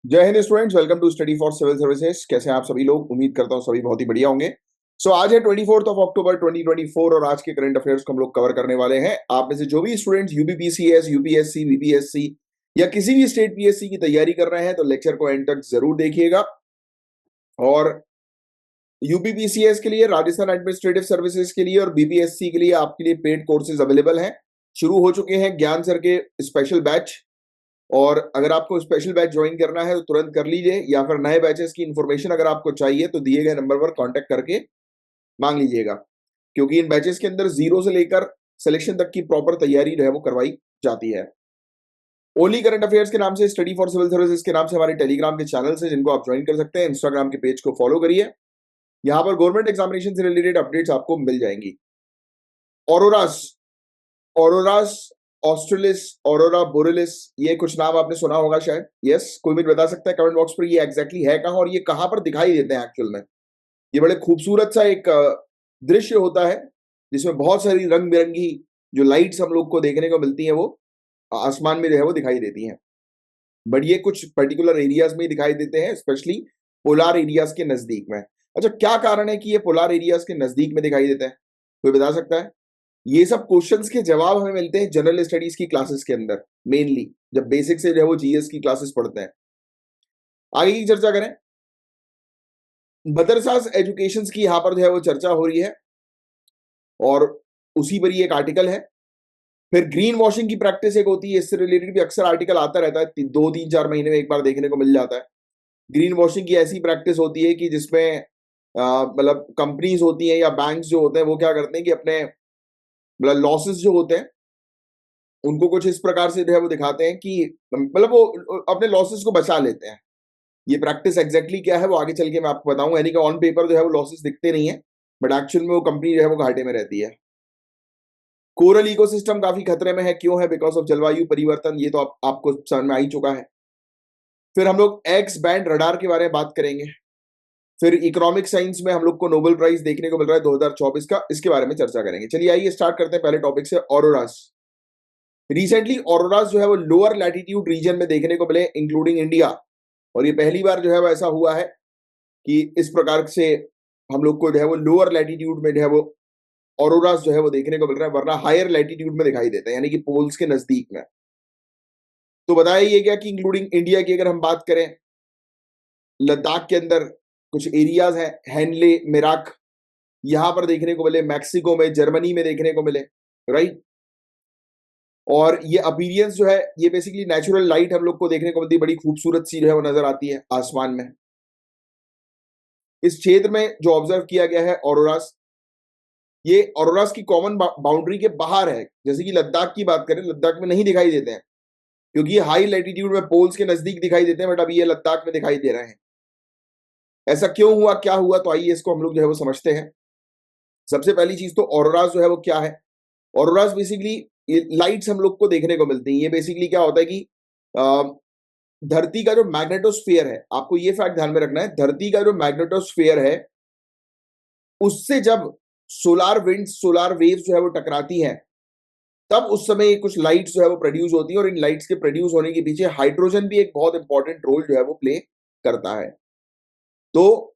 जय Hind students, welcome to study for civil services. कैसे हैं आप सभी लोग? उम्मीद करता हूं सभी बहुत ही बढ़िया होंगे। आज है 24 अक्टूबर 2024 और आज के करंट अफेयर्स को हम लोग कवर करने वाले हैं। आप में से जो भी स्टूडेंट्स यूपीपीसीएस, यूपीएससी, बीपीएससी या किसी भी स्टेट पीएससी की तैयारी कर रहे हैं तो लेक्चर को एंड तक जरूर देखिएगा। और यूपीपीसीएस के लिए, राजस्थान एडमिनिस्ट्रेटिव सर्विसेज के लिए और बीपीएससी के लिए आपके लिए पेड कोर्सेज अवेलेबल हैं। शुरू हो चुके हैं ज्ञान सर के स्पेशल बैच, और अगर आपको स्पेशल बैच ज्वाइन करना है तो तुरंत कर लीजिए, या फिर नए बैचेस की इंफॉर्मेशन अगर आपको चाहिए तो दिए गए नंबर पर कांटेक्ट करके मांग लीजिएगा, क्योंकि इन बैचेस के अंदर जीरो से लेकर सिलेक्शन तक की प्रॉपर तैयारी जो है वो करवाई जाती है। ओनली करंट अफेयर्स के नाम से, स्टडी फॉर सिविल सर्विसेज के नाम से हमारे टेलीग्राम के चैनल से, जिनको आप ज्वाइन कर सकते हैं। इंस्टाग्राम के पेज को फॉलो करिए, यहां पर गवर्नमेंट एग्जामिनेशन से रिलेटेड अपडेट्स आपको मिल जाएंगी। Auroras auroras australis, aurora borealis, ये कुछ नाम आपने सुना होगा शायद। यस, कोई भी बता सकता है कमेंट बॉक्स पर ये एग्जैक्टली है कहां और ये कहां पर दिखाई देते हैं एक्चुअल में। ये बड़े खूबसूरत सा एक दृश्य होता है जिसमें बहुत सारी रंग बिरंगी जो लाइट्स हम लोग को देखने को मिलती हैं वो आसमान में जो है वो दिखाई देती हैं। बट ये कुछ पर्टिकुलर एरियाज में दिखाई देते हैं, स्पेशली पोलार एरियाज के नजदीक में। अच्छा, क्या कारण है कि ये पोलार एरियाज के नजदीक में दिखाई देते हैं? कोई बता सकता है? ये सब क्वेश्चंस के जवाब हमें मिलते हैं जनरल स्टडीज की क्लासेस के अंदर, मेनली जब बेसिक से जो है वो जीएस की क्लासेस पढ़ते हैं। आगे की चर्चा करें, मदरसास एजुकेशन की यहां पर जो है वो चर्चा हो रही है और उसी पर ही एक आर्टिकल है। फिर ग्रीन वॉशिंग की प्रैक्टिस एक होती है, इससे रिलेटेड भी अक्सर आर्टिकल आता रहता है, 2, 3, 4 महीने में एक बार देखने को मिल जाता है। ग्रीन वॉशिंग की ऐसी प्रैक्टिस होती है कि जिसमें मतलब कंपनीज होती हैं या बैंक जो होते हैं वो क्या करते हैं कि अपने मतलब लॉसेस जो होते हैं उनको कुछ इस प्रकार से जो है वो दिखाते हैं कि मतलब वो अपने लॉसेस को बचा लेते हैं। ये प्रैक्टिस एग्जैक्टली क्या है वो आगे चल के मैं आपको बताऊंगा, यानी कि ऑन पेपर जो है वो लॉसेस दिखते नहीं है, बट एक्चुअल में वो कंपनी जो है वो घाटे में रहती है। कोरल इकोसिस्टम काफी खतरे में है, क्यों है? बिकॉज ऑफ जलवायु परिवर्तन। ये तो आपको समझ में आ ही चुका है। फिर हम लोग एक्स बैंड रडार के बारे में बात करेंगे। फिर इकोनॉमिक साइंस में हम लोग को नोबेल प्राइज देखने को मिल रहा है 2024 का, इसके बारे में चर्चा करेंगे। चलिए आइए स्टार्ट करते हैं पहले टॉपिक से, ऑरोरास। रिसेंटली ऑरोरास जो है वो लोअर लैटिट्यूड रीजन में देखने को मिले, इंक्लूडिंग इंडिया। और ये पहली बार जो है वो ऐसा हुआ है कि इस प्रकार से हम लोग को जो है वो लोअर लैटिट्यूड में जो है वो ऑरोरास जो है वो देखने को मिल रहा है, वरना हायर लैटिट्यूड में दिखाई देता है, यानी कि पोल्स के नजदीक में। तो बताया ये क्या कि इंक्लूडिंग इंडिया की अगर हम बात करें, लद्दाख के अंदर कुछ एरियाज हैं, हैनले, मिराक, यहां पर देखने को मिले, मैक्सिको में, जर्मनी में देखने को मिले, राइट। और ये अपीरियंस जो है ये बेसिकली नेचुरल लाइट हम लोग को देखने को मिलती है, बड़ी खूबसूरत सी जो है वो नजर आती है आसमान में। इस क्षेत्र में जो ऑब्जर्व किया गया है ऑरोरास, ये ऑरोरास की कॉमन बाउंड्री के बाहर है। जैसे कि लद्दाख की बात करें, लद्दाख में नहीं दिखाई देते हैं क्योंकि ये हाई लैटिट्यूड में पोल्स के नजदीक दिखाई देते हैं, बट अभी ये लद्दाख में दिखाई दे रहे हैं। ऐसा क्यों हुआ, क्या हुआ? तो आइए इसको हम लोग जो है वो समझते हैं। सबसे पहली चीज तो ऑरोरास जो है वो क्या है। ऑरोरास बेसिकली लाइट्स हम लोग को देखने को मिलती हैं। ये बेसिकली क्या होता है कि धरती का जो मैग्नेटोस्फीयर है, आपको ये फैक्ट ध्यान में रखना है, धरती का जो मैग्नेटोस्फीयर है उससे जब सोलार विंड, सोलार वेव्स जो है वो टकराती हैं, तब उस समय कुछ लाइट्स जो है वो प्रोड्यूस होती है, और इन लाइट्स के प्रोड्यूस होने के पीछे हाइड्रोजन भी एक बहुत इंपॉर्टेंट रोल जो है वो प्ले करता है। तो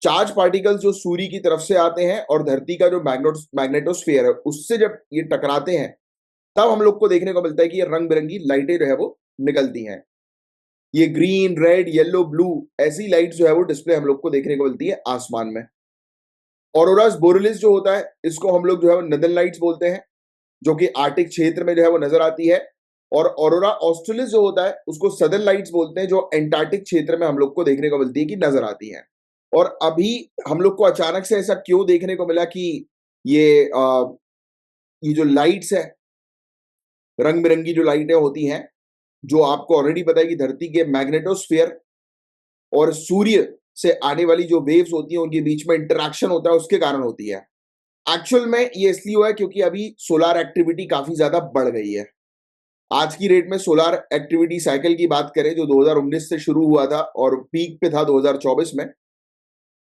चार्ज पार्टिकल्स जो सूर्य की तरफ से आते हैं और धरती का जो मैग्नेटोस्फीयर है उससे जब ये टकराते हैं, तब हम लोग को देखने को मिलता है कि ये रंग बिरंगी लाइटें जो है वो निकलती हैं। ये ग्रीन, रेड, येलो, ब्लू, ऐसी लाइट जो है वो डिस्प्ले हम लोग को देखने को मिलती है आसमान में। ऑरोरास बोरेलिस जो होता है इसको हम लोग जो है वो नदन लाइट्स बोलते हैं, जो कि आर्टिक क्षेत्र में जो है वो नजर आती है। और ऑरोरा ऑस्ट्रेलिस जो होता है उसको सदर्न लाइट्स बोलते हैं, जो एंटार्क्टिक क्षेत्र में हम लोग को देखने को मिलती है कि नजर आती है। और अभी हम लोग को अचानक से ऐसा क्यों देखने को मिला कि ये ये जो लाइट्स है, रंग बिरंगी जो लाइटें होती हैं, जो आपको ऑलरेडी पता है कि धरती के मैग्नेटोस्फीयर और सूर्य से आने वाली जो वेव्स होती हैं उनके बीच में इंटरेक्शन होता है, उसके कारण होती है। एक्चुअल में ये इसलिए हुआ है क्योंकि अभी सोलार एक्टिविटी काफी ज्यादा बढ़ गई है। आज की डेट में सोलार एक्टिविटी साइकिल की बात करें जो 2019 से शुरू हुआ था और पीक पे था 2024 में,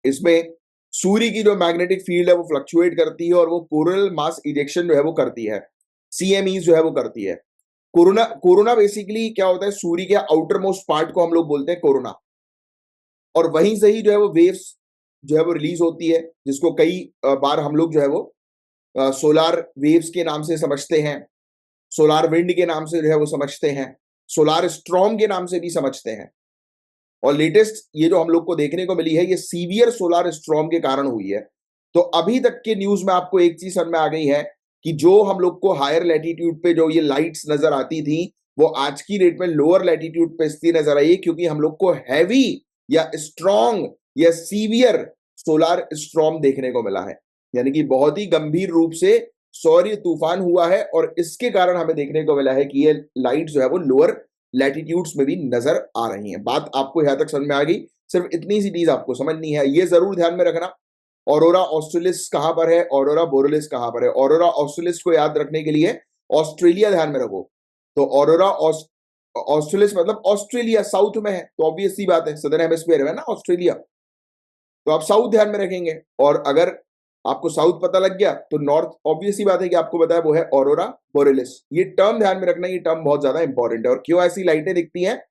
इसमें सूर्य की जो मैग्नेटिक फील्ड है वो फ्लक्चुएट करती है और वो कोरोनल मास इजेक्शन जो है वो करती है, सीएमई जो है वो करती है। कोरोना कोरोना बेसिकली क्या होता है, सूर्य के आउटर मोस्ट पार्ट को हम लोग बोलते हैं कोरोना, और वहीं से ही जो है वो वेव्स जो है वो रिलीज होती है, जिसको कई बार हम लोग जो है वो सोलार वेव्स के नाम से समझते हैं, सोलार विंड के नाम से जो है वो समझते हैं, सोलार स्ट्रॉम के नाम से भी समझते हैं। और लेटेस्ट ये जो हम लोग को देखने को मिली है, ये सीवियर सोलार स्ट्रॉम के कारण हुई है। तो अभी तक के न्यूज में आपको एक चीज समझ में आ गई है कि जो हम लोग को हायर लैटिट्यूड पे जो ये लाइट्स नजर आती थी, वो आज की डेट में लोअर लैटिट्यूड पे इसलिए नजर आई, क्योंकि हम लोग को हैवी या स्ट्रॉन्ग या सीवियर सोलार स्ट्रॉम देखने को मिला है। यानी कि बहुत ही गंभीर रूप से सौर्य तूफान हुआ है, और इसके कारण हमें देखने को मिला है कि ये लाइट जो है वो लोअर लैटिट्यूड्स में भी नजर आ रही हैं। बात आपको यहां तक समझ में आ गई? सिर्फ इतनी सी चीज आपको समझनी है, ये जरूर ध्यान में रखना। ऑरोरा ऑस्ट्रेलिस कहां पर है, ऑरोरा बोरेलिस कहां पर है? ऑरोरा ऑस्ट्रेलिस को याद रखने के लिए ऑस्ट्रेलिया ध्यान में रखो। तो ऑरोरा ऑस्ट्रेलिस मतलब ऑस्ट्रेलिया साउथ में है, तो ऑब्वियस सी बात है, सदर्न हेमिस्फीयर है ना ऑस्ट्रेलिया, तो आप साउथ ध्यान में रखेंगे। और अगर आपको साउथ पता लग गया तो नॉर्थ ऑब्वियस ही बात है कि आपको बताया वो है ऑरोरा बोरेलिस। ये टर्म ध्यान में रखना, ये टर्म बहुत ज्यादा इंपॉर्टेंट है। और क्यों ऐसी लाइटें दिखती हैं?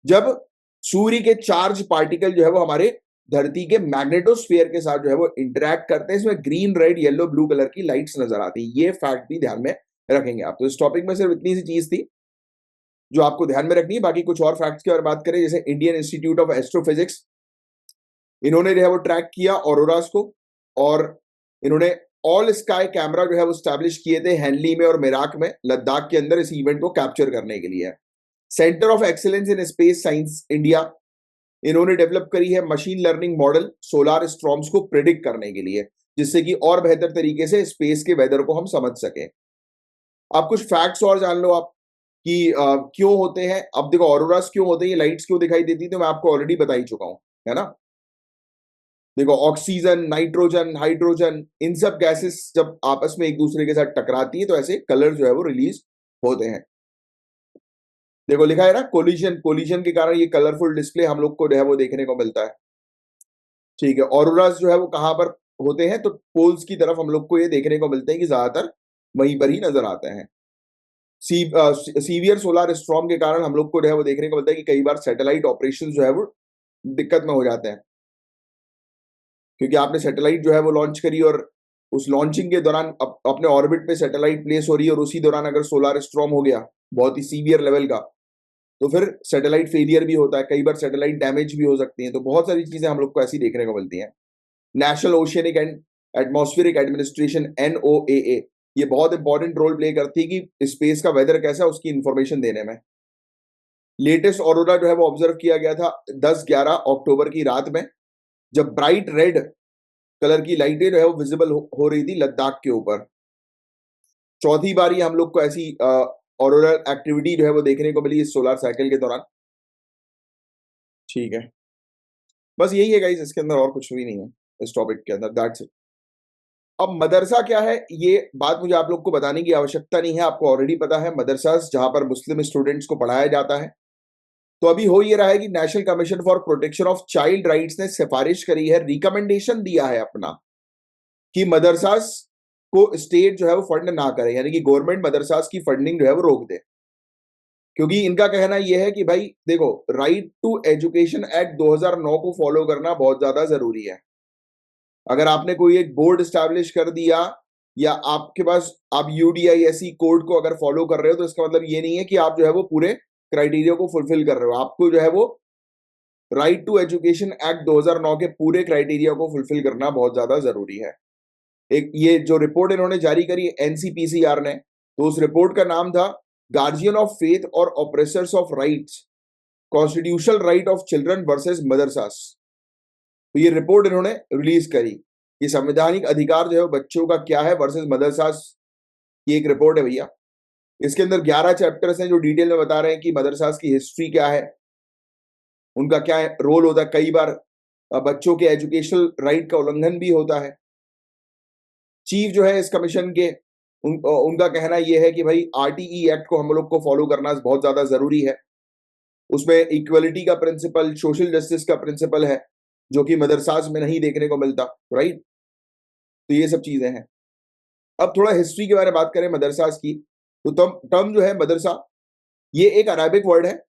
जब सूर्य के चार्ज पार्टिकल जो है वो हमारे धरती के मैग्नेटोस्फीयर के साथ जो है वो इंटरेक्ट करते हैं, इसमें green red yellow blue colour की लाइट्स नजर आती है। ये फैक्ट भी ध्यान में रखेंगे आप। तो इस टॉपिक में सिर्फ इतनी सी चीज थी जो आपको ध्यान में रखनी है। बाकी कुछ और फैक्ट्स की और बात करें, जैसे इंडियन इंस्टीट्यूट ऑफ एस्ट्रोफिजिक्स, इन्होंने जो है वो ट्रैक किया ऑरोरास को, और इन्होंने ऑल स्काई कैमरा जो है वो स्टैब्लिश किए थे हैनली में और मेराक में, लद्दाख के अंदर, इस इवेंट को कैप्चर करने के लिए। Centre of excellence in space science India, इन्होंने डेवलप करी है machine learning model solar storms को प्रिडिक्ट करने के लिए, जिससे कि और बेहतर तरीके से स्पेस के वेदर को हम समझ सके। आप कुछ फैक्ट्स और जान लो आप कि क्यों होते हैं। अब देखो ऑरोरास क्यों होते हैं, ये लाइट्स क्यों दिखाई देती, तो मैं आपको ऑलरेडी बता ही चुका हूं, है ना। देखो ऑक्सीजन, नाइट्रोजन, हाइड्रोजन, इन सब गैसेस जब आपस में एक दूसरे के साथ टकराती है तो ऐसे कलर जो है वो रिलीज होते हैं। देखो लिखा है ना कोलिजन, कोलिजन के कारण ये कलरफुल डिस्प्ले हम लोग को जो है वो देखने को मिलता है। ठीक है, ऑरोरास जो है वो कहां पर होते हैं? तो पोल्स की तरफ हम लोग को ये देखने को मिलते हैं कि ज्यादातर वहीं पर ही नजर आते हैं। सीवियर सोलार स्ट्रॉम के कारण हम लोग को जो है वो देखने को मिलता है कि कई बार सैटेलाइट ऑपरेशन जो है वो दिक्कत में हो जाते हैं, क्योंकि आपने सैटेलाइट जो है वो लॉन्च करी और उस लॉन्चिंग के दौरान अपने ऑर्बिट पे सैटेलाइट प्लेस हो रही है, और उसी दौरान अगर सोलार स्ट्रॉम हो गया बहुत ही सीवियर लेवल का, तो फिर सैटेलाइट फेलियर भी होता है, कई बार सैटेलाइट डैमेज भी हो सकती है। तो बहुत सारी चीजें हम लोग को ऐसी देखने को मिलती हैं। National oceanic and atmospheric administration NOAA, ये बहुत इंपॉर्टेंट रोल प्ले करती है कि स्पेस का वेदर कैसा है उसकी इंफॉर्मेशन देने में। लेटेस्ट ऑरोरा जो है वो ऑब्जर्व किया गया था 10-11 अक्टूबर की रात में, जब ब्राइट रेड कलर की लाइटें जो है वो विजिबल हो रही थी लद्दाख के ऊपर। चौथी बार ये हम लोग को ऐसी ऑरोरल एक्टिविटी जो है वो देखने को मिली इस सोलर साइकिल के दौरान। ठीक है, बस यही है गाइस, इसके अंदर और कुछ भी नहीं है इस टॉपिक के अंदर, दैट्स इट। अब मदरसा क्या है, ये बात मुझे आप लोग को बताने की आवश्यकता नहीं है, आपको ऑलरेडी पता है। मदरसा जहां पर मुस्लिम स्टूडेंट्स को पढ़ाया जाता है। तो अभी हो ये रहा है कि national commission for protection of child rights ने सिफारिश करी है, रिकमेंडेशन दिया है अपना, कि मदरसास को स्टेट जो है वो फंड ना करे, यानी कि गवर्नमेंट मदरसास की फंडिंग जो है वो रोक दे। क्योंकि इनका कहना यह है कि भाई देखो, राइट टू एजुकेशन एक्ट 2009 को फॉलो करना बहुत ज्यादा जरूरी है। अगर आपने कोई एक बोर्ड स्टैब्लिश कर दिया, या आपके पास आप UDISE कोड को अगर फॉलो कर रहे हो, तो इसका मतलब ये नहीं है कि आप जो है वो पूरे क्राइटेरिया को फुलफिल कर रहे हो। आपको जो है वो राइट टू एजुकेशन एक्ट 2009 के पूरे क्राइटेरिया को फुलफिल करना बहुत ज्यादा जरूरी है। एक ये जो रिपोर्ट इन्होंने जारी करी NCPCR ने, तो उस रिपोर्ट का नाम था गार्जियन ऑफ फेथ और oppressors of rights, constitutional right of children versus madrasas. तो ये रिपोर्ट इन्होंने रिलीज करी कि संवैधानिक अधिकार जो है बच्चों का क्या है वर्सेस मदरसास की एक रिपोर्ट है भैया। इसके अंदर 11 चैप्टर्स हैं जो डिटेल में बता रहे हैं कि मदरसास की हिस्ट्री क्या है, उनका क्या रोल होता है। कई बार बच्चों के एजुकेशनल राइट का उल्लंघन भी होता है। चीफ जो है इस कमीशन के, उनका कहना यह है कि भाई RTE एक्ट को हम लोग को फॉलो करना बहुत ज्यादा जरूरी है। उसमें इक्वलिटी का प्रिंसिपल, सोशल जस्टिस का प्रिंसिपल है, जो कि मदरसास में नहीं देखने को मिलता, राइट। तो ये सब चीजें हैं। अब थोड़ा हिस्ट्री के बारे में बात करें मदरसास की, तो टर्म जो है मदरसा, ये एक अरेबिक वर्ड है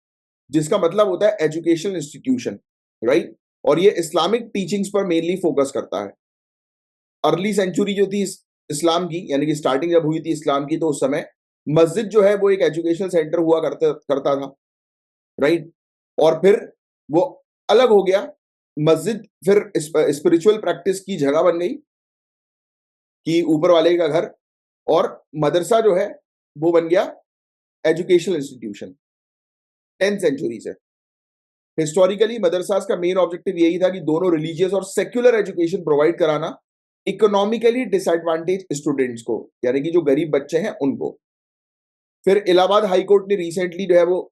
जिसका मतलब होता है एजुकेशनल इंस्टीट्यूशन, राइट। और ये इस्लामिक टीचिंग्स पर मेनली फोकस करता है। अर्ली सेंचुरी जो थी इस्लाम की, यानी कि स्टार्टिंग जब हुई थी इस्लाम की, तो उस समय मस्जिद जो है वो एक एजुकेशनल सेंटर हुआ करता था, राइट। और फिर वो अलग हो गया, मस्जिद फिर स्पिरिचुअल प्रैक्टिस की जगह बन गई कि ऊपर वाले का घर, और मदरसा जो है वो बन गया एजुकेशनल इंस्टीट्यूशन 10th सेंचुरी से। हिस्टोरिकली मदरसास का मेन ऑब्जेक्टिव यही था कि दोनों रिलीजियस और सेक्युलर एजुकेशन प्रोवाइड कराना इकोनॉमिकली डिसएडवांटेज स्टूडेंट्स को, यानी कि जो गरीब बच्चे हैं उनको। फिर इलाहाबाद हाई कोर्ट ने रिसेंटली जो है वो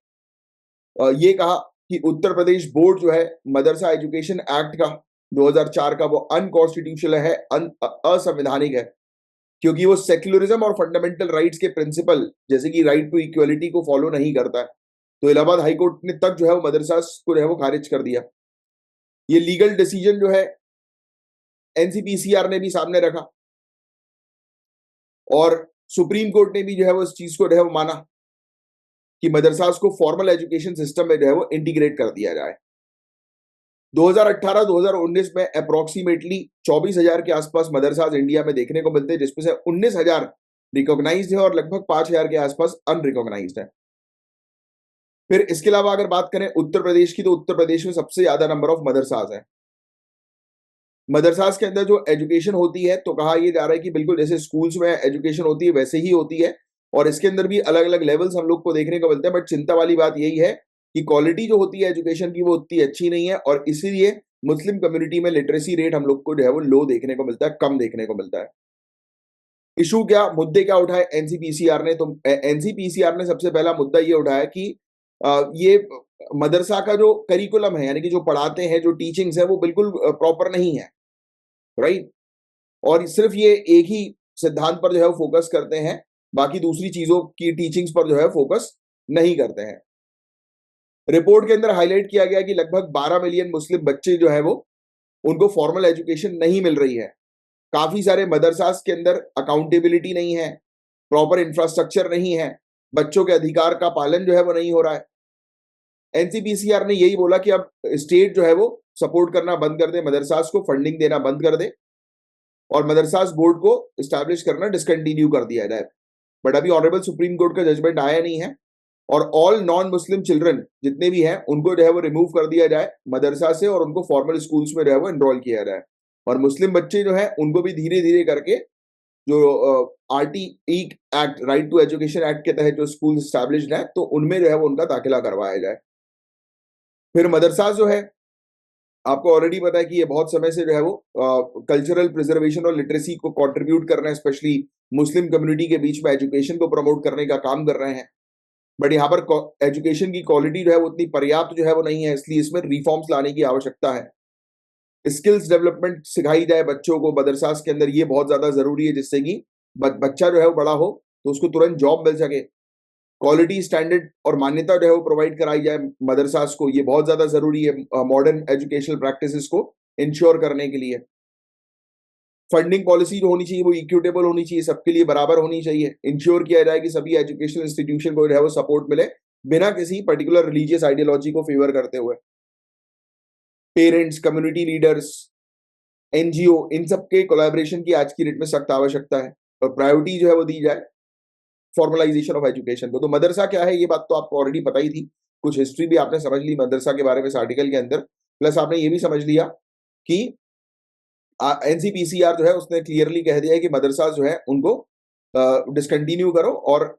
ये कहा कि उत्तर प्रदेश बोर्ड जो है मदरसा एजुकेशन एक्ट का 2004 का वो अनकॉन्स्टिट्यूशनल है, असंवैधानिक है, क्योंकि वो सेक्युलरिज्म और फंडामेंटल राइट्स के प्रिंसिपल जैसे कि राइट टू इक्वलिटी को फॉलो नहीं करता है। तो इलाहाबाद हाई कोर्ट ने तक जो है वो मदरसा को जो है वो खारिज कर दिया। ये लीगल डिसीजन जो है एनसीपीसीआर ने भी सामने रखा, और सुप्रीम कोर्ट ने भी जो है वो इस चीज को जो है वो माना कि मदरसास को फॉर्मल एजुकेशन सिस्टम में जो है वो इंटीग्रेट कर दिया जाए। 2018-2019 में अप्रोक्सीमेटली 24,000 के आसपास मदरसास इंडिया में देखने को मिलते हैं, जिसमें से 19,000 रिकॉग्नाइज्ड है और लगभग 5,000 के आसपास अनरिकॉग्नाइज्ड है। फिर इसके अलावा अगर बात करें उत्तर प्रदेश की, तो उत्तर प्रदेश में सबसे ज्यादा नंबर ऑफ मदरसास है। मदरसास के अंदर जो एजुकेशन होती है, तो कहा यह जा रहा है कि बिल्कुल जैसे स्कूल्स में एजुकेशन होती है वैसे ही होती है, और इसके अंदर भी अलग अलग लेवल्स हम लोग को देखने को मिलते हैं। बट चिंता वाली बात यही है कि क्वालिटी जो होती है एजुकेशन की वो उतनी अच्छी नहीं है, और इसीलिए मुस्लिम कम्युनिटी में लिटरेसी रेट हम लोग को जो है वो लो देखने को मिलता है, कम देखने को मिलता है। इशू क्या, मुद्दे क्या उठाए एनसीपीसीआर ने? तो एनसीपीसीआर ने सबसे पहला मुद्दा ये उठाया कि ये मदरसा का जो करिकुलम है, यानी कि जो पढ़ाते हैं, जो टीचिंग्स है, वो बिल्कुल प्रॉपर नहीं है, राइट। और सिर्फ ये एक ही सिद्धांत पर जो है वो फोकस करते हैं, बाकी दूसरी चीजों की टीचिंग्स पर जो है फोकस नहीं करते हैं। रिपोर्ट के अंदर हाईलाइट किया गया कि लगभग 12 मिलियन मुस्लिम बच्चे जो है वो उनको फॉर्मल एजुकेशन नहीं मिल रही है। काफी सारे मदरसास के अंदर अकाउंटेबिलिटी नहीं है, प्रॉपर इंफ्रास्ट्रक्चर नहीं है, बच्चों के अधिकार का पालन जो है वो नहीं हो रहा है। एनसीपीसीआर ने यही बोला कि अब स्टेट जो है वो सपोर्ट करना बंद कर दे, मदरसास को फंडिंग देना बंद कर दे, और मदरसास बोर्ड को स्टैब्लिश करना डिसकंटिन्यू कर दिया जाए। बट अभी ऑनरेबल सुप्रीम कोर्ट का जजमेंट आया नहीं है, और ऑल नॉन मुस्लिम चिल्ड्रन जितने भी हैं उनको जो है वो रिमूव कर दिया जाए मदरसा से, और उनको फॉर्मल स्कूल्स में जो है वो एनरोल किया जाए। और मुस्लिम बच्चे जो है उनको भी धीरे धीरे करके जो RTE act, right to education act के तहत जो स्कूल स्टैब्लिश्ड है, तो उनमें जो है वो उनका दाखिला करवाया जाए। फिर मदरसा जो है, आपको ऑलरेडी पता है कि ये बहुत समय से जो है वो कल्चरल प्रिजर्वेशन और लिटरेसी को कंट्रीब्यूट कर रहे हैं, स्पेशली मुस्लिम कम्युनिटी के बीच में एजुकेशन को प्रमोट करने का काम कर रहे हैं। बट यहाँ पर एजुकेशन की क्वालिटी जो है वो उतनी पर्याप्त जो है वो नहीं है, इसलिए इसमें रिफॉर्म्स लाने की आवश्यकता है। स्किल्स डेवलपमेंट सिखाई जाए बच्चों को मदरसास के अंदर, ये बहुत ज्यादा जरूरी है, जिससे कि बच्चा जो है वो बड़ा हो तो उसको तुरंत जॉब मिल सके। क्वालिटी स्टैंडर्ड और मान्यता जो है वो प्रोवाइड कराई जाए मदरसास को, ये बहुत ज्यादा जरूरी है मॉडर्न एजुकेशनल प्रैक्टिसेस को इंश्योर करने के लिए। फंडिंग पॉलिसी जो होनी चाहिए वो इक्विटेबल होनी चाहिए, सबके लिए बराबर होनी चाहिए। इंश्योर किया जाए कि सभी एजुकेशनल इंस्टीट्यूशन को जो है वो सपोर्ट मिले, बिना किसी पर्टिकुलर रिलीजियस आइडियोलॉजी को फेवर करते हुए। पेरेंट्स, कम्युनिटी लीडर्स, एनजीओ, इन सब के कोलैबोरेशन की आज की डेट में सख्त आवश्यकता है, और प्रायोरिटी जो है वो दी जाए फॉर्मलाइजेशन ऑफ एजुकेशन को। तो मदरसा क्या है ये बात तो आपको ऑलरेडी पता ही थी, कुछ हिस्ट्री भी आपने समझ ली मदरसा के बारे में इस आर्टिकल के अंदर, प्लस आपने ये भी समझ लिया कि एनसीपीसीआर जो है उसने क्लियरली कह दिया है कि मदरसा जो है उनको डिसकंटिन्यू करो, और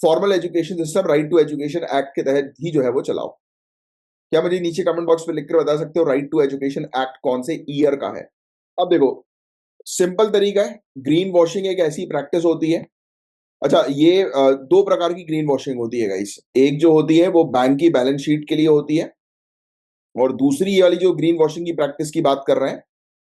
formal education system right to education act के तहत ही जो है वो चलाओ। क्या मुझे नीचे कमेंट बॉक्स में लिखकर बता सकते हो राइट टू एजुकेशन एक्ट कौन से ईयर का है? अब देखो, सिंपल तरीका है, ग्रीन वॉशिंग एक ऐसी प्रैक्टिस होती है। अच्छा, ये दो प्रकार की ग्रीन वॉशिंग होती है गाइस। एक जो होती है वो बैंक की बैलेंस शीट के लिए होती है, और दूसरी ये वाली जो ग्रीन वॉशिंग की प्रैक्टिस की बात कर रहे हैं,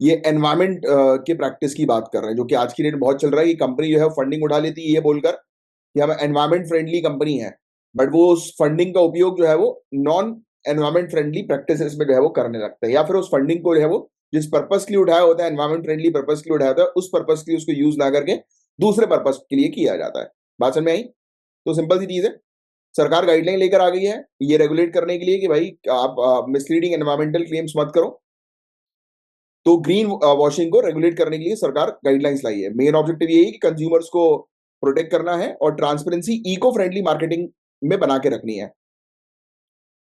ये एनवायरमेंट के प्रैक्टिस की बात कर रहे हैं, जो कि आज की डेट बहुत चल रहा है कि कंपनी जो है फंडिंग उठा लेती है ये बोलकर कि हम एनवायरमेंट फ्रेंडली कंपनी है, बट वो उस फंडिंग का उपयोग जो है वो नॉन एनवायरमेंट फ्रेंडली प्रैक्टिसेस में जो है वो करने लगता है, या फिर उस फंडिंग को जो है वो जिस पर्पस के लिए उठाया होता है, एनवायरमेंट फ्रेंडली पर्पस के लिए उठाया होता है, उस पर्पस के लिए उसको यूज ना करके दूसरे पर्पस के लिए किया जाता है। बात समझ में आई? तो सिंपल सी चीज है, सरकार गाइडलाइन लेकर आ गई है ये रेगुलेट करने के लिए कि भाई आप मिसलीडिंग एनवायरमेंटल क्लेम्स मत करो। तो ग्रीन वॉशिंग को रेगुलेट करने के लिए सरकार गाइडलाइंस लाई है। मेन ऑब्जेक्टिव यही है कि कंज्यूमर्स को प्रोटेक्ट करना है और ट्रांसपेरेंसी इको फ्रेंडली मार्केटिंग में बना के रखनी है।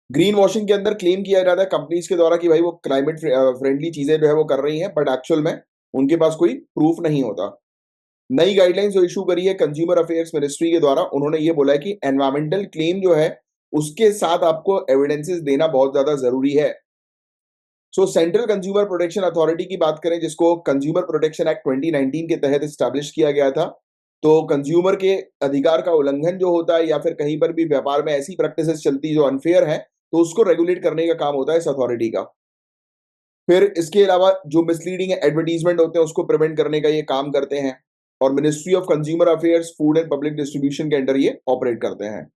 ग्रीन वॉशिंग के अंदर क्लेम किया जाता है कंपनीज के द्वारा कि भाई वो क्लाइमेट फ्रेंडली चीजें जो है वो कर रही हैं, बट एक्चुअल में उनके पास कोई प्रूफ नहीं होता। नई गाइडलाइंस जो इशू करी है कंज्यूमर अफेयर्स मिनिस्ट्री के द्वारा, उन्होंने ये बोला है कि एनवायरमेंटल क्लेम जो है उसके साथ आपको एविडेंसेस देना बहुत ज्यादा जरूरी है। सो सेंट्रल कंज्यूमर प्रोटेक्शन अथॉरिटी की बात करें, जिसको कंज्यूमर प्रोटेक्शन एक्ट 2019 के तहत स्टैब्लिश किया गया था, तो कंज्यूमर के अधिकार का उल्लंघन जो होता है या फिर कहीं पर भी व्यापार में ऐसी प्रैक्टिसेस चलती जो अनफेयर है, तो उसको रेगुलेट करने का काम होता है इस अथॉरिटी का। फिर इसके अलावा जो मिसलीडिंग एडवर्टीजमेंट होते हैं उसको प्रिवेंट करने का ये काम करते हैं, और ministry of consumer affairs food and public distribution के अंडर ये ऑपरेट करते हैं।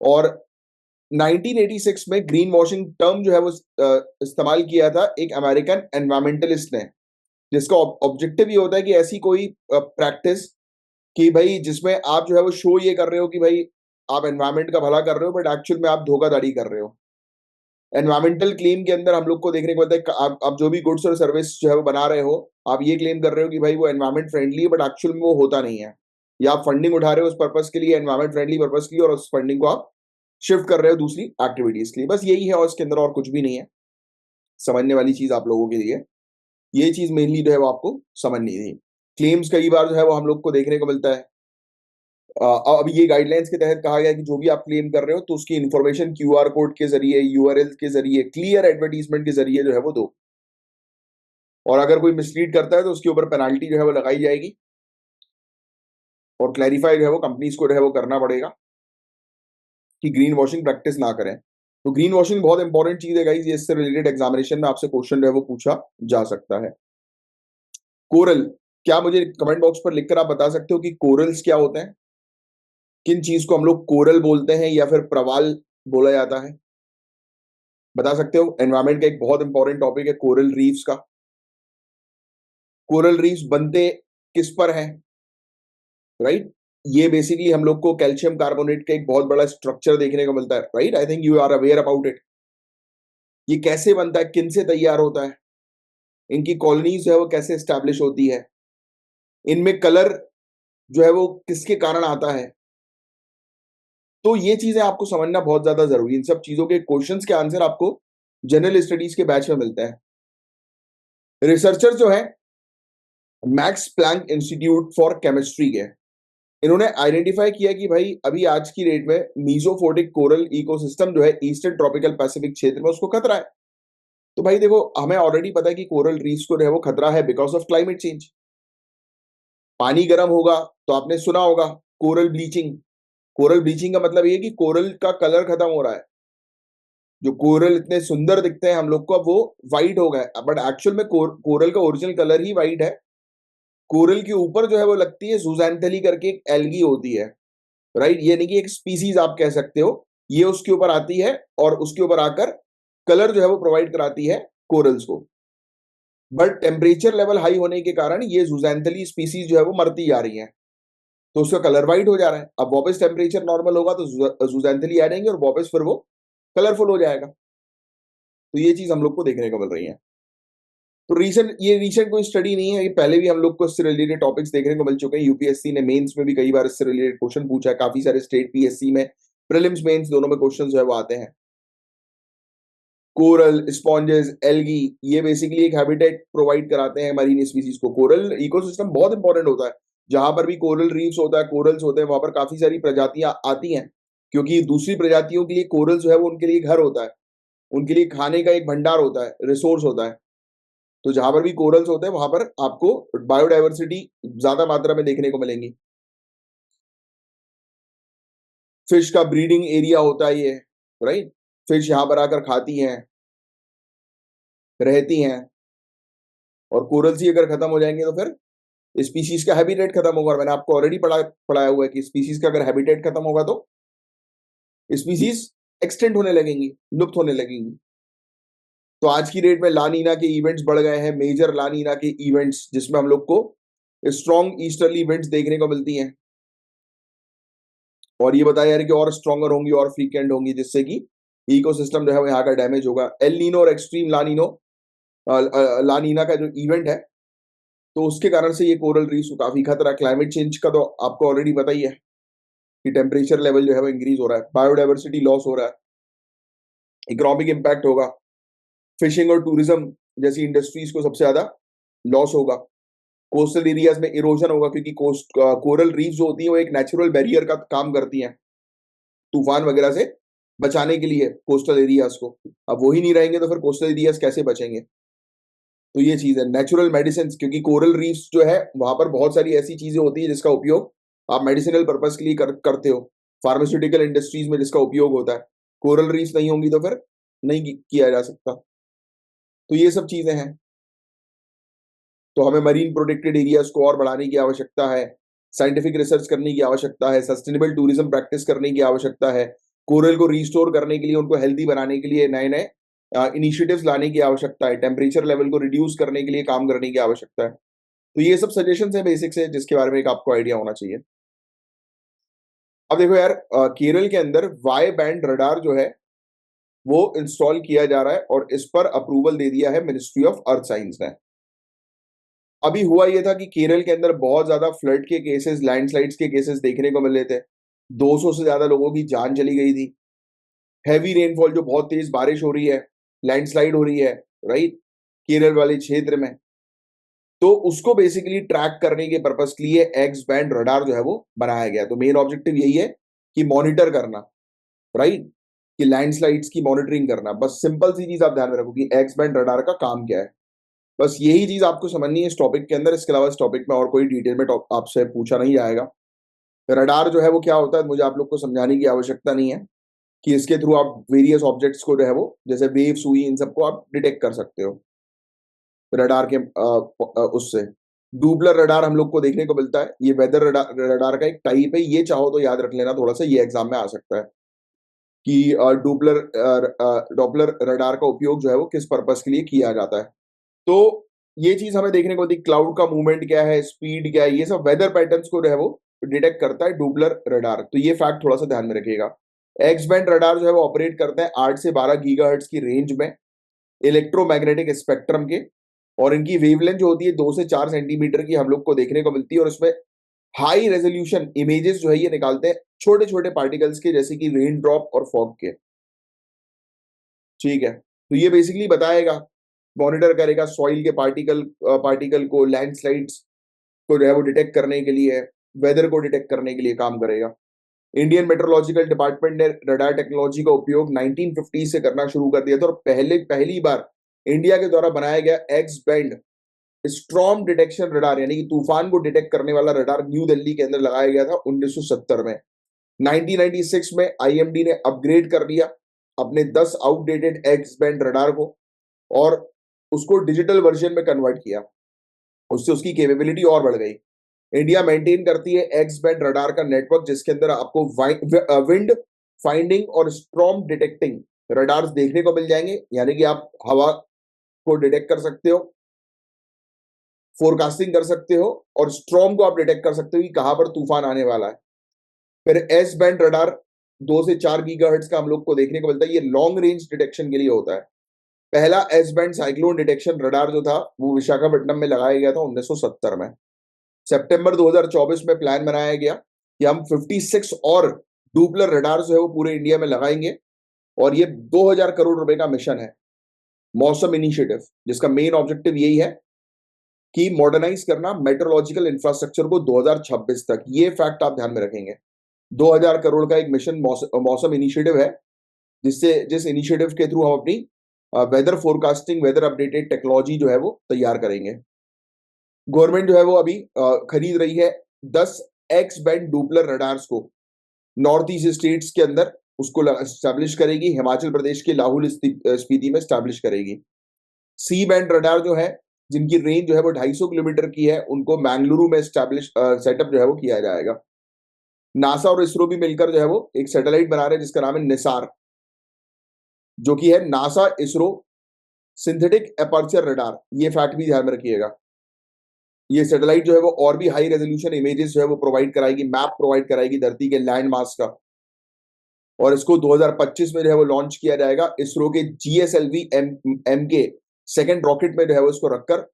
और 1986 में ग्रीन वॉशिंग टर्म जो है वो इस्तेमाल किया था एक अमेरिकन एनवायरमेंटलिस्ट ने, जिसका ऑब्जेक्टिव ये होता है कि ऐसी कोई प्रैक्टिस कि भाई जिसमें आप जो है वो शो ये कर रहे हो कि भाई आप एनवायरमेंट का भला कर रहे हो, बट एक्चुअल में आप धोखाधड़ी कर रहे हो। एनवायरमेंटल क्लेम के अंदर हम लोग को देखने को मिलता है कि आप जो भी गुड्स और सर्विस जो है वो बना रहे हो, आप ये क्लेम कर रहे हो कि भाई वो एनवायरमेंट फ्रेंडली है, बट एक्चुअल में वो होता नहीं है। या आप फंडिंग उठा रहे हो उस पर्पस के लिए, एनवायरमेंट फ्रेंडली पर्पस के लिए, और उस फंडिंग को आप शिफ्ट कर रहे हो दूसरी एक्टिविटीज के लिए। बस यही है और इसके अंदर और कुछ भी नहीं है समझने वाली चीज आप लोगों के लिए। ये चीज मेनली जो है वो आपको समझनी थी। क्लेम्स कई बार जो है वो हम लोग को देखने को मिलता है। अब ये गाइडलाइंस के तहत कहा गया है कि जो भी आप क्लेम कर रहे हो तो उसकी इंफॉर्मेशन क्यूआर कोड के जरिए, यूआरएल के जरिए, क्लियर एडवर्टीजमेंट के जरिए जो है वो दो। और अगर कोई मिसलीड करता है तो उसके ऊपर पेनाल्टी जो है वो लगाई जाएगी, और क्लैरिफाई जो है वो कंपनीज को जो है वो करना पड़ेगा कि ग्रीन वॉशिंग प्रैक्टिस ना करें। तो ग्रीन वॉशिंग बहुत इंपॉर्टेंट चीज है गाइस, ये इससे रिलेटेड एग्जामिनेशन में आपसे क्वेश्चन जो है वो पूछा जा सकता है। कोरल, क्या मुझे कमेंट बॉक्स पर लिखकर आप बता सकते हो कि कोरल्स क्या होते हैं? किन चीज को हम लोग कोरल बोलते हैं या फिर प्रवाल बोला जाता है? बता सकते हो? एनवायरमेंट का एक बहुत इंपॉर्टेंट टॉपिक है कोरल रीफ्स का। कोरल रीफ्स बनते किस पर हैं, राइट? ये बेसिकली हम लोग को कैल्शियम कार्बोनेट का एक बहुत बड़ा स्ट्रक्चर देखने को मिलता है, right? I think you are aware about it. ये कैसे बनता है, किन से तैयार होता है, इनकी कॉलोनीज जो है वो कैसे स्टैब्लिश होती है, इनमें कलर जो है वो किसके कारण आता है, तो ये चीजें आपको समझना बहुत ज्यादा जरूरी है। इन सब चीजों के क्वेश्चंस के आंसर आपको जनरल स्टडीज के बैच में मिलते हैं। रिसर्चर जो है Max Planck Institute for chemistry के, इन्होंने आइडेंटिफाई किया कि भाई अभी आज की डेट में मीजोफोटिक कोरल इकोसिस्टम जो है ईस्टर्न ट्रॉपिकल पैसिफिक क्षेत्र में उसको खतरा है। तो भाई देखो, हमें ऑलरेडी पता है कि कोरल रीफ्स को जो है वो खतरा है बिकॉज ऑफ क्लाइमेट चेंज। पानी गर्म होगा तो आपने सुना होगा कोरल ब्लीचिंग। कोरल ब्लीचिंग का मतलब ये है कि कोरल का कलर खत्म हो रहा है। जो कोरल इतने सुंदर दिखते हैं हम लोग को, अब वो व्हाइट हो गए, बट एक्चुअल में कोरल का ओरिजिनल कलर ही व्हाइट है। कोरल के ऊपर जो है वो लगती है जूजैंथेली करके एक एल्गी होती है, राइट? ये नहीं कि एक स्पीसीज आप कह सकते हो, ये उसके ऊपर आती है और उसके ऊपर आकर कलर जो है वो प्रोवाइड कराती है कोरल्स को। बट टेम्परेचर लेवल हाई होने के कारण ये जूजैंथेली स्पीसीज जो है वो मरती जा रही हैं, तो उसका कलर व्हाइट हो जा रहा है। अब वापस टेम्परेचर नॉर्मल होगा तो जूजैंथेली आ जाएंगे और वापस फिर वो कलरफुल हो जाएगा। तो ये चीज हम लोग को देखने को मिल रही है। तो रीसेंट कोई स्टडी नहीं है, ये पहले भी हम लोग को इससे रिलेटेड टॉपिक्स देखने को मिल चुके हैं। यूपीएससी ने मेंस में भी कई बार इससे रिलेटेड क्वेश्चन पूछा है, काफी सारे स्टेट पीएससी में प्रीलिम्स मेंस दोनों में क्वेश्चन जो है वो आते हैं। कोरल, स्पॉन्जेस, एल्गी, ये बेसिकली एक हैबिटेट प्रोवाइड कराते हैं मरीन स्पीसीज को। कोरल इकोसिस्टम बहुत इंपॉर्टेंट होता है। जहां पर भी कोरल रीफ्स होता है, कोरल्स होते हैं, वहां पर काफी सारी प्रजातियां आती हैं, क्योंकि दूसरी प्रजातियों के लिए कोरल जो है वो उनके लिए घर होता है, उनके लिए खाने का एक भंडार होता है, रिसोर्स होता है। तो जहां पर भी कोरल्स होते हैं वहां पर आपको बायोडाइवर्सिटी ज्यादा मात्रा में देखने को मिलेंगी। फिश का ब्रीडिंग एरिया होता है ये, राइट? फिश यहाँ पर आकर खाती हैं, रहती हैं, और कोरल्स ही अगर खत्म हो जाएंगे तो फिर स्पीसीज का हैबिटेट खत्म होगा। और मैंने आपको ऑलरेडी पढ़ाया हुआ है कि स्पीसीज का अगर हैबिटेट खत्म होगा तो स्पीसीज एक्सटेंट होने लगेंगी, लुप्त होने लगेंगी। तो आज की डेट में लानीना के इवेंट्स बढ़ गए हैं, मेजर लानीना के इवेंट्स, जिसमें हम लोग को स्ट्रॉन्ग ईस्टर्ली इवेंट्स देखने को मिलती हैं। और ये बताया यार कि और स्ट्रॉन्गर होंगी और फ्रीक्वेंट होंगी, जिससे कि इकोसिस्टम जो है वो यहाँ का डैमेज होगा। एल नीनो और एक्सट्रीम लानीनो लानीना का जो इवेंट है, तो उसके कारण से ये कोरल रीफ्स को काफी खतरा। क्लाइमेट चेंज का तो आपको ऑलरेडी पता ही है कि टेम्परेचर लेवल जो है वो इंक्रीज हो रहा है, बायोडाइवर्सिटी लॉस हो रहा है, इकोनॉमिक इम्पैक्ट होगा, फिशिंग और टूरिज्म जैसी इंडस्ट्रीज को सबसे ज्यादा लॉस होगा। कोस्टल एरियाज में इरोजन होगा, क्योंकि कोरल रीफ जो होती है वो एक नेचुरल बैरियर का काम करती हैं तूफान वगैरह से बचाने के लिए कोस्टल एरियाज को। अब वही नहीं रहेंगे तो फिर कोस्टल एरियाज कैसे बचेंगे? तो ये चीज है। नेचुरल मेडिसिन, क्योंकि कोरल रीफ्स जो है वहां पर बहुत सारी ऐसी चीजें होती है जिसका उपयोग आप मेडिसिनल पर्पज के लिए करते हो, फार्मास्यूटिकल इंडस्ट्रीज में जिसका उपयोग होता है। कोरल रीफ्स नहीं होंगी तो फिर नहीं किया जा सकता। तो ये सब चीजें हैं। तो हमें मरीन प्रोटेक्टेड एरियाज को और बढ़ाने की आवश्यकता है, साइंटिफिक रिसर्च करने की आवश्यकता है, सस्टेनेबल टूरिज्म प्रैक्टिस करने की आवश्यकता है, कोरल को रिस्टोर करने के लिए, उनको हेल्दी बनाने के लिए नए नए इनिशिएटिव्स लाने की आवश्यकता है, टेम्परेचर लेवल को रिड्यूस करने के लिए काम करने की आवश्यकता है। तो ये सब सजेशन है बेसिक्स है जिसके बारे में एक आपको आइडिया होना चाहिए। अब देखो यार, केरल के अंदर वाई बैंड रडार जो है वो इंस्टॉल किया जा रहा है और इस पर अप्रूवल दे दिया है मिनिस्ट्री ऑफ अर्थ साइंस ने। अभी हुआ ये था कि केरल के अंदर बहुत ज्यादा फ्लड के केसेस, लैंडस्लाइड्स के केसेस देखने को मिले थे। 200 से ज्यादा लोगों की जान चली गई थी। हैवी रेनफॉल, जो बहुत तेज बारिश हो रही है, लैंडस्लाइड हो रही है, राइट, केरल वाले क्षेत्र में। तो उसको बेसिकली ट्रैक करने के पर्पज के लिए एक्स बैंड रडार जो है वो बनाया गया। तो मेन ऑब्जेक्टिव यही है कि मॉनिटर करना, राइट, कि लैंडस्लाइड्स की मॉनिटरिंग करना। बस सिंपल सी चीज आप ध्यान में रखो कि एक्स बैंड रडार का काम क्या है। बस यही चीज आपको समझनी है इस टॉपिक के अंदर। इसके अलावा इस टॉपिक में और कोई डिटेल में आपसे पूछा नहीं जाएगा। रडार जो है वो क्या होता है मुझे आप लोग को समझाने की आवश्यकता नहीं है, कि इसके थ्रू आप वेरियस ऑब्जेक्ट्स को जो है वो, जैसे वेव्स हुई, इन सबको आप डिटेक्ट कर सकते हो रडार के उससे। डुपलर रडार हम लोग को देखने को मिलता है। ये वेदर रडार का एक टाइप है। ये चाहो तो याद रख लेना थोड़ा सा, ये एग्जाम में आ सकता है कि डुपलर डॉपलर रडार का उपयोग जो है वो किस पर्पस के लिए किया जाता है। तो ये चीज हमें देखने को मिलती है। क्लाउड का मूवमेंट क्या है, स्पीड क्या है, ये सब वेदर पैटर्न्स को जो है वो डिटेक्ट करता है डुपलर रडार। तो ये फैक्ट थोड़ा सा ध्यान में रखिएगा। एक्स बैंड रडार जो है वो ऑपरेट करते हैं 8 से 12 गीगाहर्ट्ज की रेंज में इलेक्ट्रोमैग्नेटिक स्पेक्ट्रम के, और इनकी वेवलेंथ जो होती है 2 से 4 सेंटीमीटर की हम लोग को देखने को मिलती है। और उसमें हाई रेजोल्यूशन इमेजेस जो है ये निकालते हैं छोटे छोटे पार्टिकल्स के, जैसे कि रेन ड्रॉप और फॉग के। ठीक है, तो ये बेसिकली बताएगा, मॉनिटर करेगा सॉइल के पार्टिकल को, लैंडस्लाइड्स को जो है वो डिटेक्ट करने के लिए, वेदर को डिटेक्ट करने के लिए काम करेगा। इंडियन मेट्रोलॉजिकल डिपार्टमेंट ने रडार टेक्नोलॉजी का उपयोग 1950 से करना शुरू कर दिया था, और पहली बार इंडिया के द्वारा बनाया गया x band storm detection radar, यानी कि तूफान को डिटेक्ट करने वाला रडार, न्यू दिल्ली के अंदर लगाया गया था 1970 में। 1996 में आईएमडी ने अपग्रेड कर दिया अपने 10 आउटडेटेड एक्स बैंड रडार को, और उसको डिजिटल वर्जन में कन्वर्ट किया। उससे उसकी कैपेबिलिटी और बढ़ गई। इंडिया मेंटेन करती है एक्स बैंड रडार का नेटवर्क, जिसके अंदर आपको विंड फाइंडिंग और स्टॉर्म डिटेक्टिंग रडार्स देखने को मिल जाएंगे, यानी कि आप हवा को डिटेक्ट कर सकते हो, फोरकास्टिंग कर सकते हो, और स्ट्रॉम को आप डिटेक्ट कर सकते हो कि कहां पर तूफान आने वाला है। फिर एस बैंड रडार 2 से 4 गीगाहर्ट्ज का हम लोग को देखने को मिलता है। ये लॉन्ग रेंज डिटेक्शन के लिए होता है। पहला S band cyclone detection radar जो था वो विशाखापट्टनम में लगाया गया था 1970 में। सितंबर 2024 में प्लान बनाया गया कि हम 56 और डुपलर रडार जो है वो पूरे इंडिया में लगाएंगे, और ये 2000 करोड़ रुपए का मिशन है, मौसम इनिशिएटिव, जिसका मेन ऑब्जेक्टिव यही है कि मॉडर्नाइज करना मेट्रोलॉजिकल इंफ्रास्ट्रक्चर को 2026 तक। ये फैक्ट आप ध्यान में रखेंगे। 2000 करोड़ का एक मिशन मौसम इनिशिएटिव है, जिस इनिशिएटिव के थ्रू हम अपनी weather forecasting, weather updated technology जो है वो तैयार करेंगे। गवर्नमेंट जो है वो अभी खरीद रही है 10 एक्स बैंड डुपलर रडार्स को नॉर्थ ईस्ट स्टेट्स के अंदर, उसको स्टैब्लिश करेगी। हिमाचल प्रदेश के लाहौल स्पीति में स्टैब्लिश करेगी। सी बैंड रडार जो है, जिनकी रेंज जो है वो 250 किलोमीटर की है, उनको मैंगलुरु में स्टैब्लिश सेटअप जो है वो किया जाएगा। नासा और इसरो भी मिलकर जो है वो एक सैटेलाइट बना रहे हैं जिसका नाम है निसार, जो कि है NASA ISRO synthetic aperture radar. ये फैक्ट भी ध्यान में रखिएगा। ये सैटेलाइट जो है वो और भी हाई रेजोल्यूशन इमेजेस जो है वो प्रोवाइड कराएगी, मैप प्रोवाइड कराएगी धरती के लैंड मास का। और इसको 2025 में जो है वो लॉन्च किया जाएगा इसरो के GSLV एम के सेकेंड रॉकेट में जो है वो इसको रखकर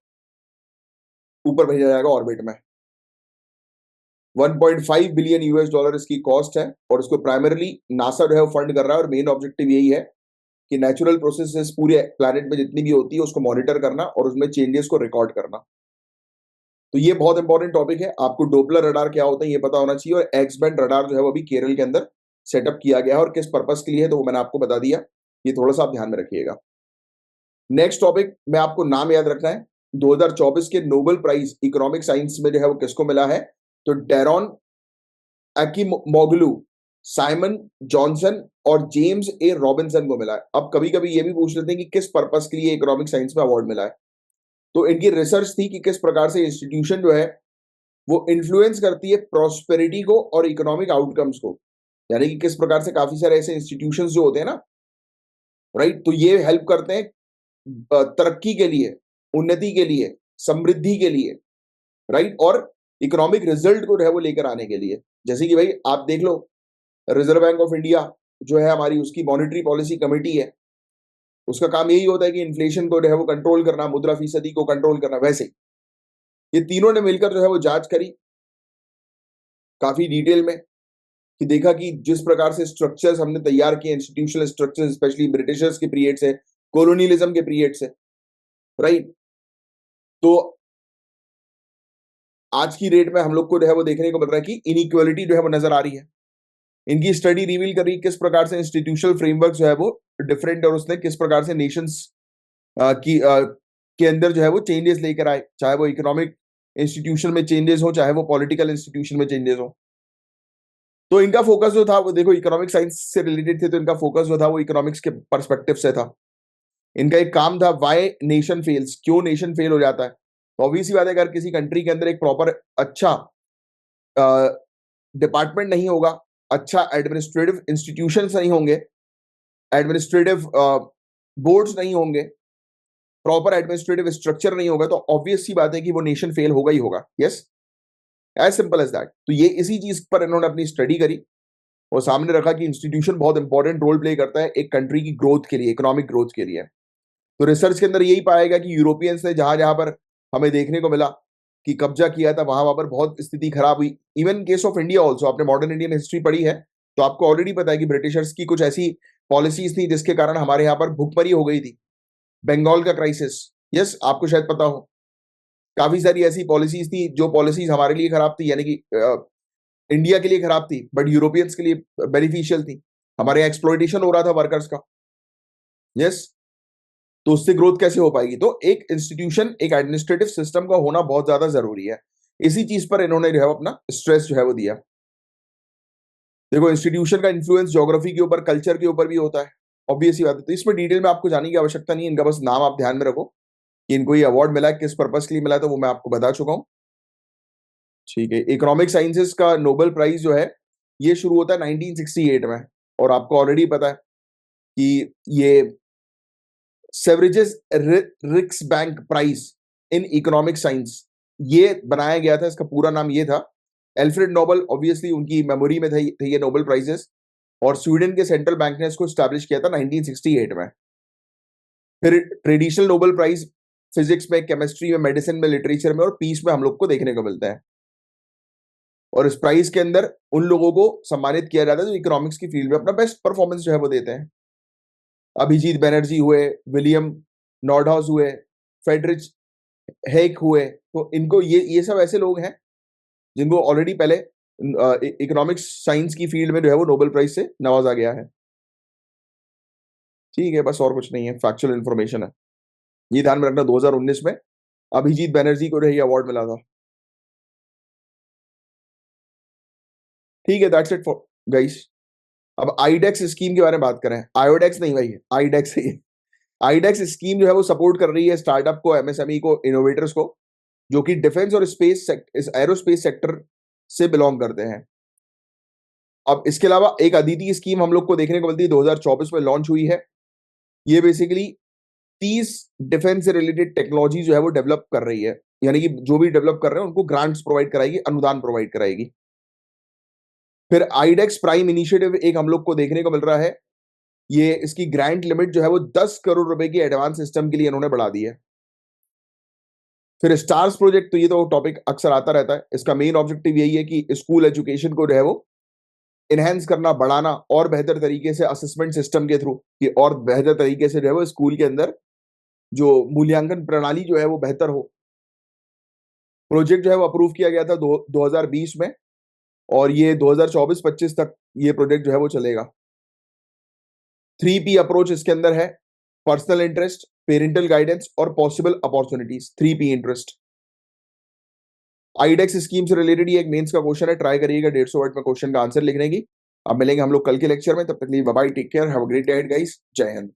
ऊपर भेजा जाएगा ऑर्बिट में। 1.5 बिलियन US डॉलर इसकी कॉस्ट है और इसको प्राइमरली नासा जो है वो फंड कर रहा है। और मेन ऑब्जेक्टिव यही है कि नेचुरल प्रोसेसेस पूरे प्लैनेट में जितनी भी होती है उसको मॉनिटर करना और उसमें चेंजेस को रिकॉर्ड करना। तो ये बहुत इंपॉर्टेंट टॉपिक है। आपको डोपलर रडार क्या होता है ये पता होना चाहिए, और एक्स बैंड रडार जो है वो अभी केरल के अंदर सेटअप किया गया है और किस पर्पस के लिए है तो वो मैंने आपको बता दिया। ये थोड़ा सा आप ध्यान में रखिएगा। नेक्स्ट टॉपिक में आपको नाम याद रखना है। 2024 के नोबेल प्राइज इकोनॉमिक साइंस में जो है वो किसको मिला है, तो डेरॉन अकीमोग्लू, साइमन जॉनसन और जेम्स ए रॉबिन्सन को मिला है। अब कभी कभी ये भी पूछ लेते हैं कि किस पर्पस के लिए इकोनॉमिक साइंस में अवार्ड मिला है। तो इनकी रिसर्च थी कि किस प्रकार से इंस्टीट्यूशन जो है वो इन्फ्लुएंस करती है प्रॉस्पेरिटी को और इकोनॉमिक आउटकम्स को। यानी कि किस प्रकार से काफी सारे ऐसे इंस्टीट्यूशंस जो होते हैं ना, राइट, तो ये हेल्प करते हैं तरक्की के लिए, उन्नति के लिए, समृद्धि के लिए, राइट, और इकोनॉमिक रिजल्ट को जो है वो लेकर आने के लिए। जैसे कि भाई आप देख लो, रिजर्व बैंक ऑफ इंडिया जो है हमारी, उसकी मॉनेटरी पॉलिसी कमेटी है, उसका काम यही होता है कि इन्फ्लेशन को जो है वो कंट्रोल करना, मुद्रा फीसदी को कंट्रोल करना। वैसे ही ये तीनों ने मिलकर जो है वो जांच करी काफी डिटेल में, कि देखा कि जिस प्रकार से स्ट्रक्चर्स हमने तैयार किए, इंस्टीट्यूशनल स्ट्रक्चर्स, स्पेशली ब्रिटिशर्स के पीरियड से, कोलोनियलिज्म के पीरियड से, राइट, तो आज की डेट में हम लोग को जो है वो देखने को मिल रहा है कि इनइक्वालिटी जो है वो नजर आ रही है। इनकी स्टडी रिवील कर रही है किस प्रकार से इंस्टीट्यूशनल फ्रेमवर्क जो है वो डिफरेंट, और उसने किस प्रकार से नेशंस के अंदर जो है वो चेंजेस लेकर आए, चाहे वो इकोनॉमिक इंस्टीट्यूशन में चेंजेस हो, चाहे वो पॉलिटिकल इंस्टीट्यूशन में चेंजेस हो। तो इनका फोकस जो था वो, देखो, इकोनॉमिक साइंस से रिलेटेड थे, तो इनका फोकस जो था वो इकोनॉमिक्स के पर्सपेक्टिव से था। इनका एक काम था व्हाई नेशन फेल्स, क्यों नेशन फेल हो जाता है। तो ऑब्वियसली बात है, अगर किसी कंट्री के अंदर एक प्रॉपर अच्छा डिपार्टमेंट नहीं होगा, अच्छा एडमिनिस्ट्रेटिव इंस्टीट्यूशंस नहीं होंगे, एडमिनिस्ट्रेटिव बोर्ड्स नहीं होंगे, प्रॉपर एडमिनिस्ट्रेटिव स्ट्रक्चर नहीं होगा, तो ऑब्वियस सी बात है कि वो नेशन फेल होगा ही होगा। Yes, as simple as that. तो ये इसी चीज पर इन्होंने अपनी स्टडी करी और सामने रखा कि इंस्टीट्यूशन बहुत इंपॉर्टेंट रोल प्ले करता है एक कंट्री की ग्रोथ के लिए, इकोनॉमिक ग्रोथ के लिए। तो रिसर्च के अंदर यही पाएगा कि यूरोपियंस ने जहां जहां पर हमें देखने को मिला कि कब्जा किया था, वहां वहां पर बहुत स्थिति खराब हुई। Even case of India also, आपने मॉडर्न इंडियन हिस्ट्री पढ़ी है तो आपको ऑलरेडी पता है कि ब्रिटिशर्स की कुछ ऐसी पॉलिसीज थी जिसके कारण हमारे यहाँ पर भुखमरी हो गई थी, बंगाल का क्राइसिस। यस, आपको शायद पता हो, काफी सारी ऐसी पॉलिसीज थी जो पॉलिसीज हमारे लिए खराब थी, यानी कि इंडिया के लिए खराब थी बट यूरोपियंस के लिए बेनिफिशियल थी। हमारे यहाँ एक्सप्लॉइटेशन हो रहा था वर्कर्स का। यस, तो उससे ग्रोथ कैसे हो पाएगी। तो एक इंस्टीट्यूशन, एक एडमिनिस्ट्रेटिव सिस्टम का होना बहुत ज्यादा जरूरी है। इसी चीज पर इन्होंने जो है अपना स्ट्रेस जो है वो दिया। देखो, इंस्टीट्यूशन का इन्फ्लुएंस ज्योग्राफी के ऊपर, कल्चर के ऊपर भी होता है, ऑब्वियस ही बात है। तो इसमें डिटेल में आपको जाने की आवश्यकता नहीं है, इनका बस नाम आप ध्यान में रखो कि इनको ये अवार्ड मिला है, किस पर्पस के लिए मिला है, तो वो मैं आपको बता चुका हूं। ठीक है, इकोनॉमिक साइंसेस का नोबेल प्राइज जो है ये शुरू होता है 1968 में, और आपको ऑलरेडी पता है कि ये Sveriges Riksbank prize in economic science ये बनाया गया था। इसका पूरा नाम ये था, एल्फ्रेड नोबेल, ऑब्वियसली उनकी मेमोरी में थे ये नोबेल प्राइजेस, और स्वीडन के सेंट्रल बैंक ने इसको स्टैब्लिश किया था 1968 में। फिर ट्रेडिशनल नोबेल प्राइज फिजिक्स में, केमिस्ट्री में, मेडिसिन में, लिटरेचर में और पीस में हम लोग को देखने को मिलता है। और इस प्राइज के अंदर उन लोगों को सम्मानित किया जाता है जो इकोनॉमिक्स की फील्ड में अपना बेस्ट परफॉर्मेंस जो है वो देते हैं। अभिजीत बनर्जी हुए, विलियम नॉर्डहाउस हुए, फेडरिच हेक हुए, तो इनको ये सब ऐसे लोग हैं जिनको ऑलरेडी पहले इकोनॉमिक्स साइंस की फील्ड में जो है वो नोबेल प्राइज से नवाजा गया है। ठीक है, बस और कुछ नहीं है, फैक्चुअल इंफॉर्मेशन है, ये ध्यान में रखना। 2019 में अभिजीत बनर्जी को ये अवार्ड मिला था। ठीक है, दैट्स इट फॉर गाइस। अब आईडेक्स स्कीम के बारे में बात करें। आयोडेक्स नहीं भाई, आईडेक्स है। आईडेक्स स्कीम जो है वो सपोर्ट कर रही है स्टार्टअप को, एमएसएमई को, इनोवेटर्स को, जो कि डिफेंस और स्पेस एरोस्पेस सेक्टर से बिलोंग करते हैं। अब इसके अलावा एक अदिति स्कीम हम लोग को देखने को मिलती है, 2024 में लॉन्च हुई है। ये बेसिकली 30 डिफेंस से रिलेटेड टेक्नोलॉजी जो है वो डेवलप कर रही है। यानी कि जो भी डेवलप कर रहे हैं उनको ग्रांट्स प्रोवाइड कराएगी, अनुदान प्रोवाइड कराएगी। फिर आईडेक्स प्राइम इनिशिएटिव एक हम लोग को देखने को मिल रहा है। ये इसकी ग्रांट लिमिट जो है वो 10 करोड़ रुपए की एडवांस सिस्टम के लिए इन्होंने बढ़ा दी है। फिर स्टार्स प्रोजेक्ट, तो ये तो टॉपिक अक्सर आता रहता है। इसका मेन ऑब्जेक्टिव यही है कि स्कूल एजुकेशन को जो है वो इनहेंस करना, बढ़ाना और बेहतर तरीके से असेसमेंट सिस्टम के थ्रू कि और बेहतर तरीके से जो है वो स्कूल के अंदर जो मूल्यांकन प्रणाली जो है वो बेहतर हो। प्रोजेक्ट जो है वो अप्रूव किया गया था 2020 में, और ये 2024-25 तक ये प्रोजेक्ट जो है वो चलेगा। 3P अप्रोच इसके अंदर है: पर्सनल इंटरेस्ट, पेरेंटल गाइडेंस और possible opportunities. 3P interest. IDEX scheme से रिलेटेड ये एक मेंस का क्वेश्चन है, ट्राई करिएगा 150 वर्ड में क्वेश्चन का आंसर लिखने की। अब मिलेंगे हम लोग कल के लेक्चर में, तब तक के लिए bye bye, take care, have a great day guys, जय हिंद।